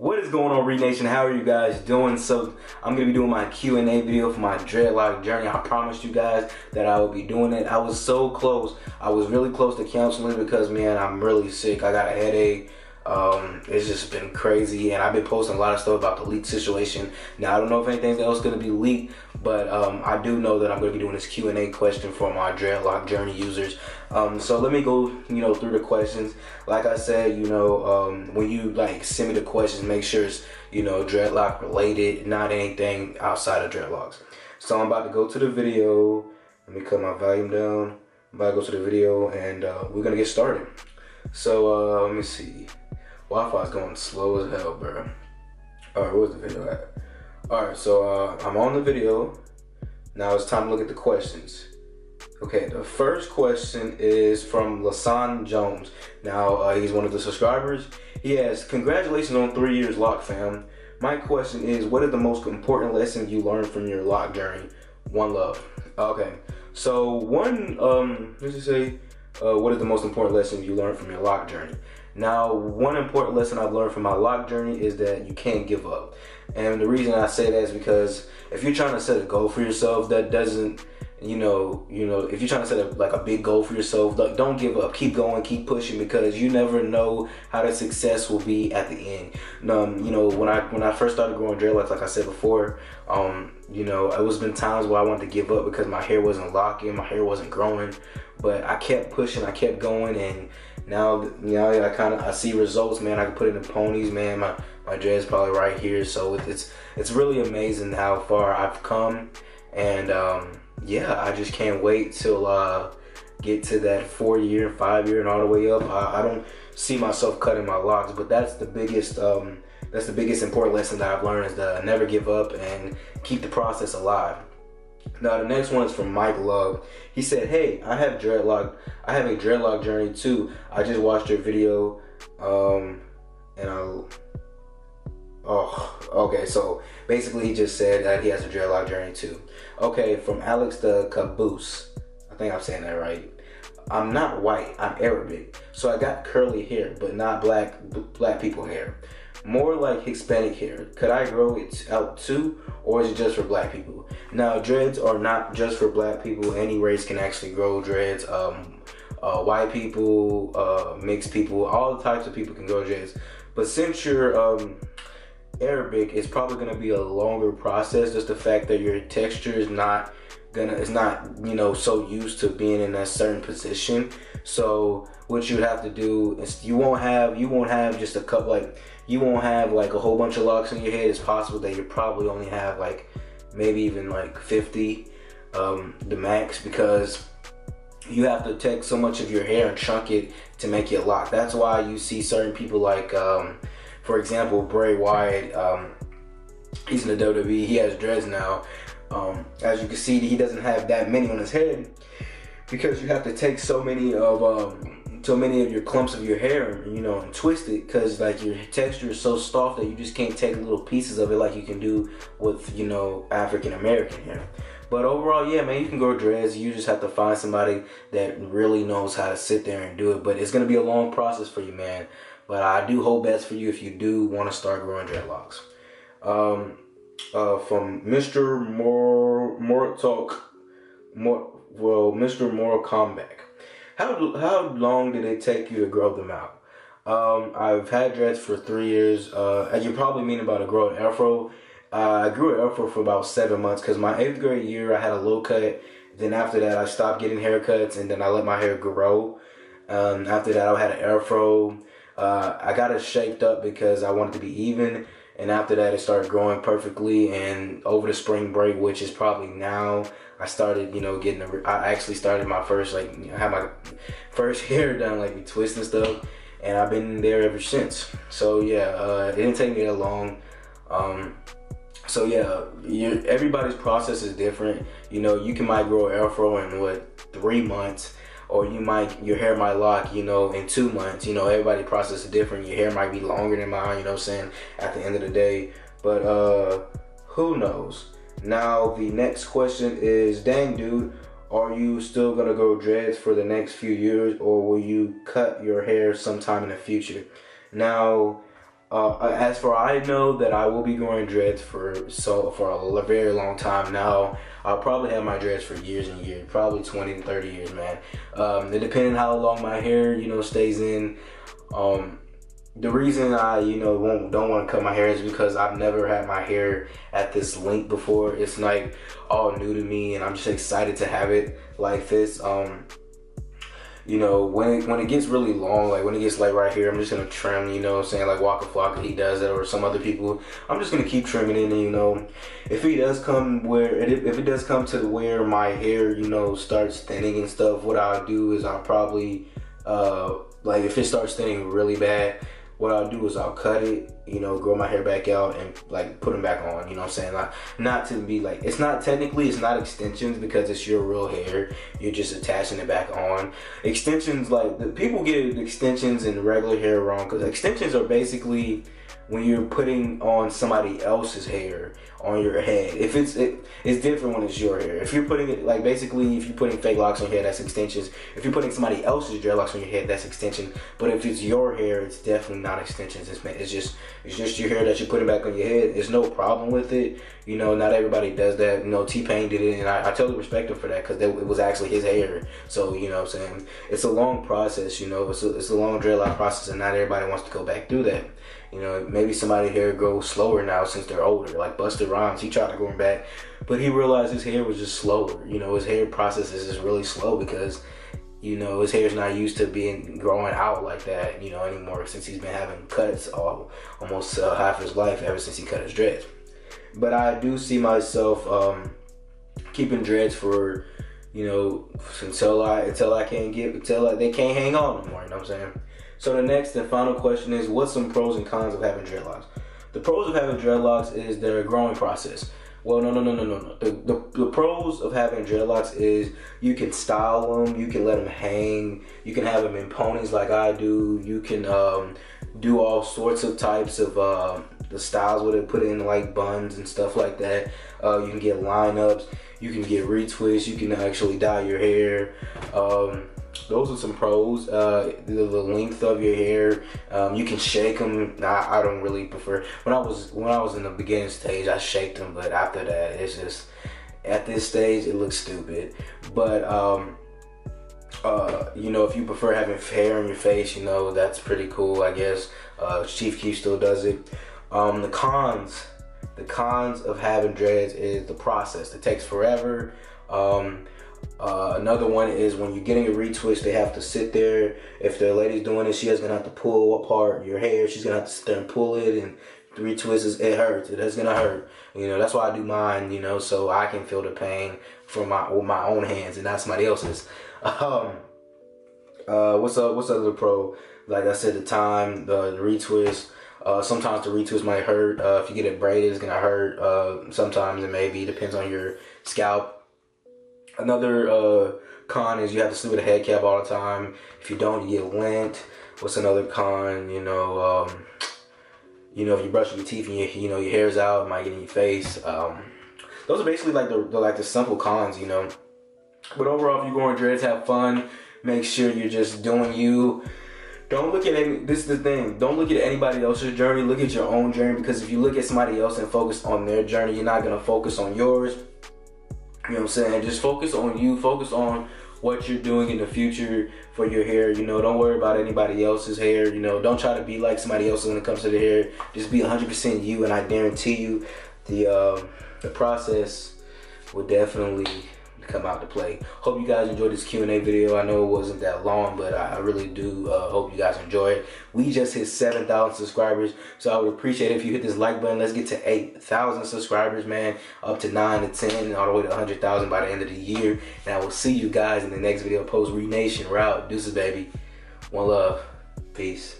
What is going on, Reid Nation? How are you guys doing? So I'm going to be doing my Q&A video for my dreadlock journey. I promised you guys that I would be doing it. I was so close. I was really close to canceling because, man, I'm really sick. I got a headache. It's just been crazy, and I've been posting a lot of stuff about the leak situation. Now, I don't know if anything else is going to be leaked, but I do know that I'm going to be doing this Q&A question for my dreadlock journey users. So let me go, through the questions. Like I said, when you send me the questions, make sure it's, dreadlock related, not anything outside of dreadlocks. So I'm about to go to the video. Let me cut my volume down. I'm about to go to the video, and we're going to get started. So let me see. Wi-Fi is going slow as hell, bro. Alright, where's the video at? Alright, so I'm on the video. Now it's time to look at the questions. Okay, the first question is from Lasan Jones. Now, he's one of the subscribers. He asks, congratulations on 3 years lock, fam. My question is, what is the most important lesson you learned from your lock journey? One love. Okay, so let's just say, what is the most important lesson you learned from your lock journey? Now, one important lesson I've learned from my lock journey is that you can't give up. And the reason I say that is because if you're trying to set a goal for yourself that doesn't, if you're trying to set a big goal for yourself, don't give up. Keep going, keep pushing, because you never know how the success will be at the end. When I first started growing dreadlocks, like I said before, it was been times where I wanted to give up because my hair wasn't locking, my hair wasn't growing, but I kept pushing, I kept going, and now I see results, man. I can put it in ponies, man. My dread's probably right here, so it's really amazing how far I've come, and yeah, I just can't wait till get to that 4 year, 5 year, and all the way up. I don't see myself cutting my locks, but that's the biggest important lesson that I've learned, is to never give up and keep the process alive. Now the next one is from Mike Love. He said, hey, I have a dreadlock journey too. I just watched your video, okay, so basically he just said that he has a dreadlock journey too. Okay, from Alex the Caboose. I think I'm saying that right. I'm not white, I'm Arabic. So I got curly hair, but not black people hair. More like Hispanic hair. Could I grow it out too, or is it just for black people? Now, dreads are not just for black people. Any race can actually grow dreads. White people, mixed people, all types of people can grow dreads. But since you're Arabic, it's probably gonna be a longer process. Just the fact that your texture is not so used to being in that certain position. So what you have to do is you won't have just a couple, you won't have a whole bunch of locks in your head. It's possible that you probably only have maybe even 50, the max, because you have to take so much of your hair and chunk it to make it lock. That's why you see certain people for example, Bray Wyatt, he's in the WWE, he has dreads now. As you can see, he doesn't have that many on his head because you have to take so many of your clumps of your hair, and twist it, because your texture is so soft that you just can't take little pieces of it like you can do with African American hair. But overall, yeah, man, you can grow dreads. You just have to find somebody that really knows how to sit there and do it. But it's gonna be a long process for you, man. But I do hope best for you if you do want to start growing dreadlocks. From Mr. Mr. Moral Comeback. How long did it take you to grow them out? I've had dreads for 3 years. As you probably mean about a grow an afro. I grew an afro for about 7 months because my 8th grade year I had a low cut. Then after that I stopped getting haircuts, and then I let my hair grow. After that I had an afro. I got it shaped up because I wanted to be even, and after that it started growing perfectly. And over the spring break, which is probably now, I started I actually started my first I had my first hair done, we twist and stuff, and I've been there ever since. So yeah, it didn't take me that long. So yeah, everybody's process is different. You might grow an afro in 3 months, or your hair might lock, in 2 months. Everybody's process is different. Your hair might be longer than mine, at the end of the day. But who knows? Now the next question is, dang dude, are you still gonna grow dreads for the next few years, or will you cut your hair sometime in the future? Now, As for I know that I will be growing dreads for a very long time now. I'll probably have my dreads for years and years, probably 20 to 30 years, man. It depending how long my hair, stays in. The reason I, don't want to cut my hair is because I've never had my hair at this length before. It's like all new to me, and I'm just excited to have it like this. When it gets really long, like when it gets like right here, I'm just gonna trim, like Waka Flocka, he does it, or some other people. I'm just gonna keep trimming it, and if it does come to where my hair, starts thinning and stuff, what I'll do is I'll probably, like if it starts thinning really bad, what I'll do is I'll cut it, grow my hair back out and like put them back on, you know what I'm saying? Like, not to be like, it's not extensions because it's your real hair. You're just attaching it back on. Extensions, like people get extensions and regular hair wrong, because extensions are basically when you're putting on somebody else's hair on your head. It's different when it's your hair. If you're putting it, like basically if you're putting fake locks on your head, that's extensions. If you're putting somebody else's dreadlocks on your head, that's extension. But if it's your hair, it's definitely not extensions. It's just your hair that you're putting back on your head. There's no problem with it. Not everybody does that. T-Pain did it, and I totally respect him for that, because it was actually his hair. So, what I'm saying? It's a long process, it's a long dreadlock process, and not everybody wants to go back through that. Maybe somebody's hair grows slower now since they're older. Like Busta Rhymes, he tried to go back, but he realized his hair was just slower. His hair process is just really slow because, his hair's not used to growing out like that, anymore, since he's been having cuts almost half his life ever since he cut his dreads. But I do see myself keeping dreads for, until they can't hang on no more. You know what I'm saying? So the next and final question is, what's some pros and cons of having dreadlocks? The pros of having dreadlocks is their growing process. Well, no. The pros of having dreadlocks is you can style them, you can let them hang, you can have them in ponies like I do, you can do all sorts of types of the styles where they put it in like buns and stuff like that. You can get lineups, you can get retwists, you can actually dye your hair. Those are some pros. The length of your hair, you can shake them. I don't really prefer. When I was in the beginning stage, I shaked them, but after that, it's just at this stage it looks stupid. But if you prefer having hair on your face, that's pretty cool, I guess. Chief Keef still does it. The cons of having dreads is the process. It takes forever. Another one is when you're getting a retwist, they have to sit there. If the lady's doing it, she's gonna have to pull apart your hair. She's gonna have to sit there and pull it, and the retwist it hurts. It's gonna hurt. That's why I do mine. So I can feel the pain with my own hands and not somebody else's. What's other pro? Like I said, the time, the retwist. Sometimes the retwist might hurt. If you get it braided, it's gonna hurt. Sometimes it maybe depends on your scalp. Another con is you have to sleep with a head cap all the time. If you don't, you get lint. What's another con? If you brush your teeth and your hair's out, it might get in your face. Those are basically like the simple cons, But overall, if you're going dreads, have fun. Make sure you're just doing you. Don't look at this is the thing. Don't look at anybody else's journey. Look at your own journey, because if you look at somebody else and focus on their journey, you're not gonna focus on yours. You know what I'm saying? Just focus on you. Focus on what you're doing in the future for your hair. Don't worry about anybody else's hair. Don't try to be like somebody else when it comes to the hair. Just be 100% you, and I guarantee you the process will definitely come out to play. Hope you guys enjoyed this Q&A video. I know it wasn't that long, but I really do hope you guys enjoy it. We just hit 7,000 subscribers, so I would appreciate it if you hit this like button. Let's get to 8,000 subscribers, man. Up to 9 to 10, all the way to 100,000 by the end of the year. And I will see you guys in the next video. Post Reid Nation, we're out. Deuces, baby. One love. Peace.